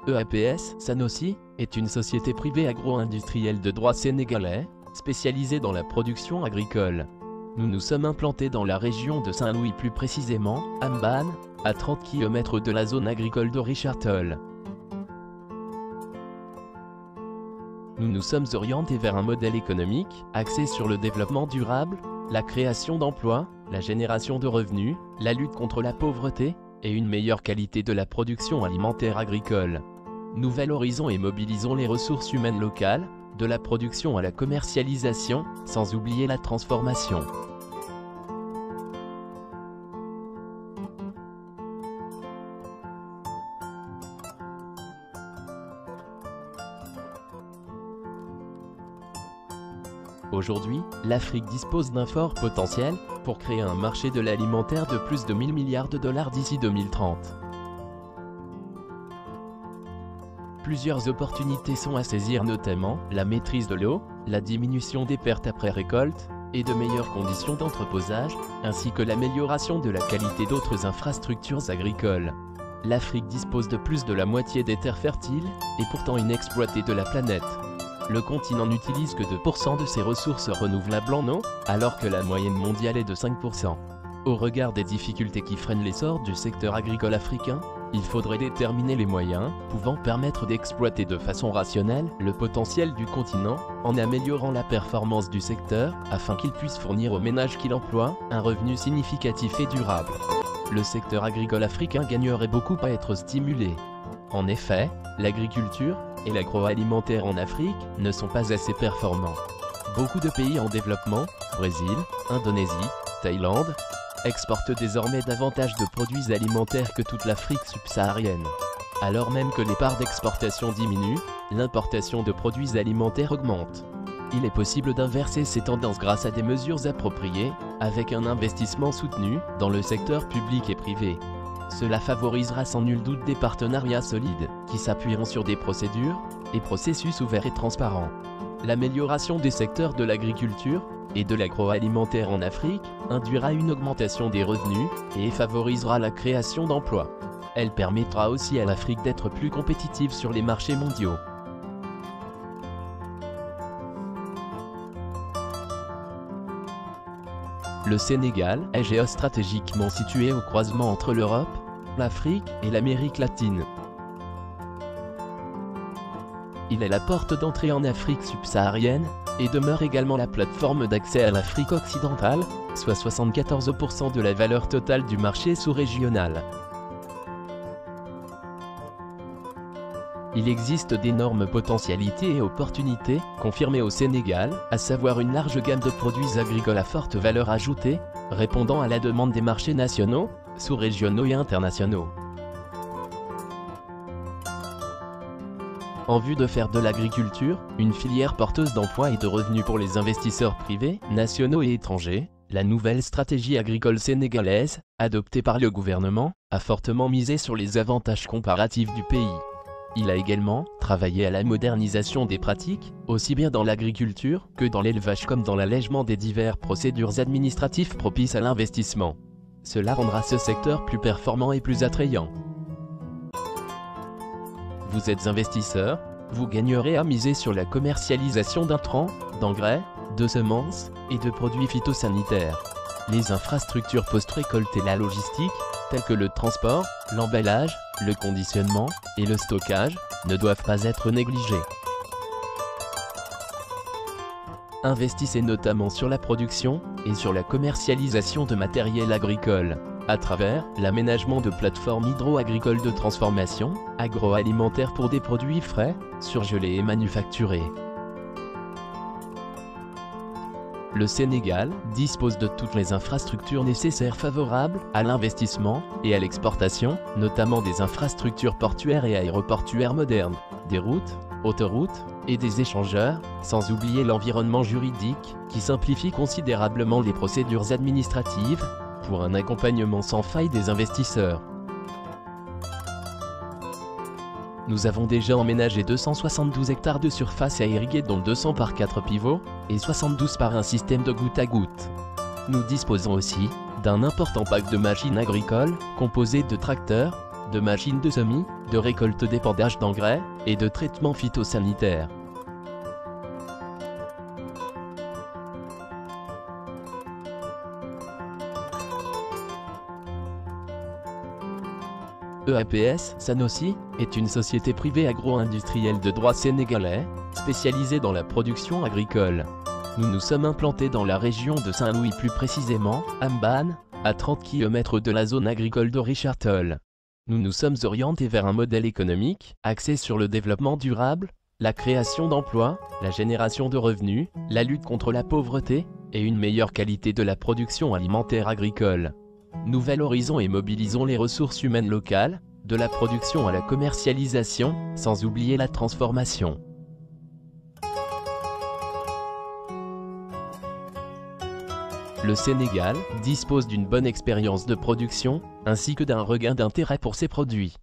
EAPS Sanofi est une société privée agro-industrielle de droit sénégalais, spécialisée dans la production agricole. Nous nous sommes implantés dans la région de Saint-Louis, plus précisément, à Mbane, à 30 km de la zone agricole de Richard Toll. Nous nous sommes orientés vers un modèle économique axé sur le développement durable, la création d'emplois, la génération de revenus, la lutte contre la pauvreté et une meilleure qualité de la production alimentaire agricole. Nous valorisons et mobilisons les ressources humaines locales, de la production à la commercialisation, sans oublier la transformation. Aujourd'hui, l'Afrique dispose d'un fort potentiel pour créer un marché de l'alimentaire de plus de 1000 milliards de dollars d'ici 2030. Plusieurs opportunités sont à saisir, notamment la maîtrise de l'eau, la diminution des pertes après récolte et de meilleures conditions d'entreposage, ainsi que l'amélioration de la qualité d'autres infrastructures agricoles. L'Afrique dispose de plus de la moitié des terres fertiles et pourtant inexploitées de la planète. Le continent n'utilise que 2% de ses ressources renouvelables en eau, alors que la moyenne mondiale est de 5%. Au regard des difficultés qui freinent l'essor du secteur agricole africain, il faudrait déterminer les moyens pouvant permettre d'exploiter de façon rationnelle le potentiel du continent, en améliorant la performance du secteur, afin qu'il puisse fournir aux ménages qui l'emploient un revenu significatif et durable. Le secteur agricole africain gagnerait beaucoup à être stimulé. En effet, l'agriculture et l'agroalimentaire en Afrique ne sont pas assez performants. Beaucoup de pays en développement, Brésil, Indonésie, Thaïlande, exportent désormais davantage de produits alimentaires que toute l'Afrique subsaharienne. Alors même que les parts d'exportation diminuent, l'importation de produits alimentaires augmente. Il est possible d'inverser ces tendances grâce à des mesures appropriées, avec un investissement soutenu dans le secteur public et privé. Cela favorisera sans nul doute des partenariats solides, qui s'appuieront sur des procédures et processus ouverts et transparents. L'amélioration des secteurs de l'agriculture et de l'agroalimentaire en Afrique induira une augmentation des revenus et favorisera la création d'emplois. Elle permettra aussi à l'Afrique d'être plus compétitive sur les marchés mondiaux. Le Sénégal est géostratégiquement situé au croisement entre l'Europe, l'Afrique et l'Amérique latine. Il est la porte d'entrée en Afrique subsaharienne et demeure également la plateforme d'accès à l'Afrique occidentale, soit 74% de la valeur totale du marché sous-régional. Il existe d'énormes potentialités et opportunités confirmées au Sénégal, à savoir une large gamme de produits agricoles à forte valeur ajoutée, répondant à la demande des marchés nationaux, sous-régionaux et internationaux. En vue de faire de l'agriculture une filière porteuse d'emplois et de revenus pour les investisseurs privés, nationaux et étrangers, la nouvelle stratégie agricole sénégalaise, adoptée par le gouvernement, a fortement misé sur les avantages comparatifs du pays. Il a également travaillé à la modernisation des pratiques, aussi bien dans l'agriculture que dans l'élevage comme dans l'allègement des diverses procédures administratives propices à l'investissement. Cela rendra ce secteur plus performant et plus attrayant. Vous êtes investisseur, vous gagnerez à miser sur la commercialisation d'intrants, d'engrais, de semences et de produits phytosanitaires. Les infrastructures post-récolte et la logistique, telles que le transport, l'emballage, le conditionnement et le stockage, ne doivent pas être négligées. Investissez notamment sur la production et sur la commercialisation de matériel agricole, à travers l'aménagement de plateformes hydro-agricoles de transformation, agroalimentaire pour des produits frais, surgelés et manufacturés. Le Sénégal dispose de toutes les infrastructures nécessaires favorables à l'investissement et à l'exportation, notamment des infrastructures portuaires et aéroportuaires modernes, des routes, autoroutes et des échangeurs, sans oublier l'environnement juridique qui simplifie considérablement les procédures administratives pour un accompagnement sans faille des investisseurs. Nous avons déjà emménagé 272 hectares de surface à irriguer, dont 200 par 4 pivots et 72 par un système de goutte à goutte. Nous disposons aussi d'un important parc de machines agricoles composé de tracteurs, de machines de semis, de récolte d'épandage d'engrais et de traitements phytosanitaires. EAPS Sanofi est une société privée agro-industrielle de droit sénégalais, spécialisée dans la production agricole. Nous nous sommes implantés dans la région de Saint-Louis, plus précisément, à Mbane, à 30 km de la zone agricole de Richard Toll. Nous nous sommes orientés vers un modèle économique axé sur le développement durable, la création d'emplois, la génération de revenus, la lutte contre la pauvreté et une meilleure qualité de la production alimentaire agricole. Nous valorisons et mobilisons les ressources humaines locales, de la production à la commercialisation, sans oublier la transformation. Le Sénégal dispose d'une bonne expérience de production, ainsi que d'un regain d'intérêt pour ses produits.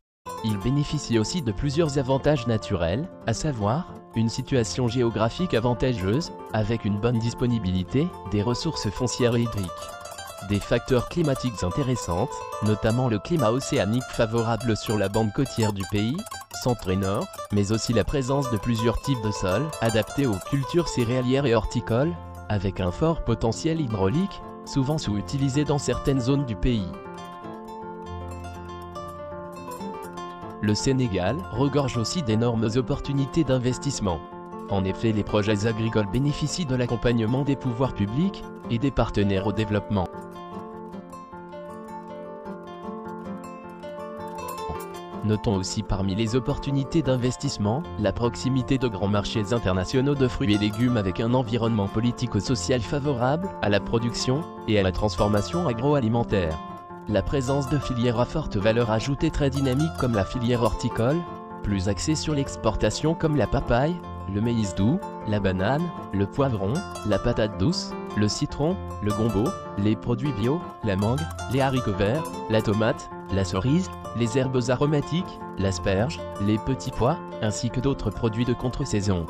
Il bénéficie aussi de plusieurs avantages naturels, à savoir, une situation géographique avantageuse, avec une bonne disponibilité des ressources foncières et hydriques. Des facteurs climatiques intéressants, notamment le climat océanique favorable sur la bande côtière du pays, centre et nord, mais aussi la présence de plusieurs types de sols adaptés aux cultures céréalières et horticoles, avec un fort potentiel hydraulique, souvent sous-utilisé dans certaines zones du pays. Le Sénégal regorge aussi d'énormes opportunités d'investissement. En effet, les projets agricoles bénéficient de l'accompagnement des pouvoirs publics et des partenaires au développement. Notons aussi parmi les opportunités d'investissement, la proximité de grands marchés internationaux de fruits et légumes avec un environnement politico-social favorable à la production et à la transformation agroalimentaire. La présence de filières à forte valeur ajoutée très dynamiques comme la filière horticole, plus axée sur l'exportation comme la papaye, le maïs doux, la banane, le poivron, la patate douce, le citron, le gombo, les produits bio, la mangue, les haricots verts, la tomate, la cerise, les herbes aromatiques, l'asperge, les petits pois, ainsi que d'autres produits de contre-saison.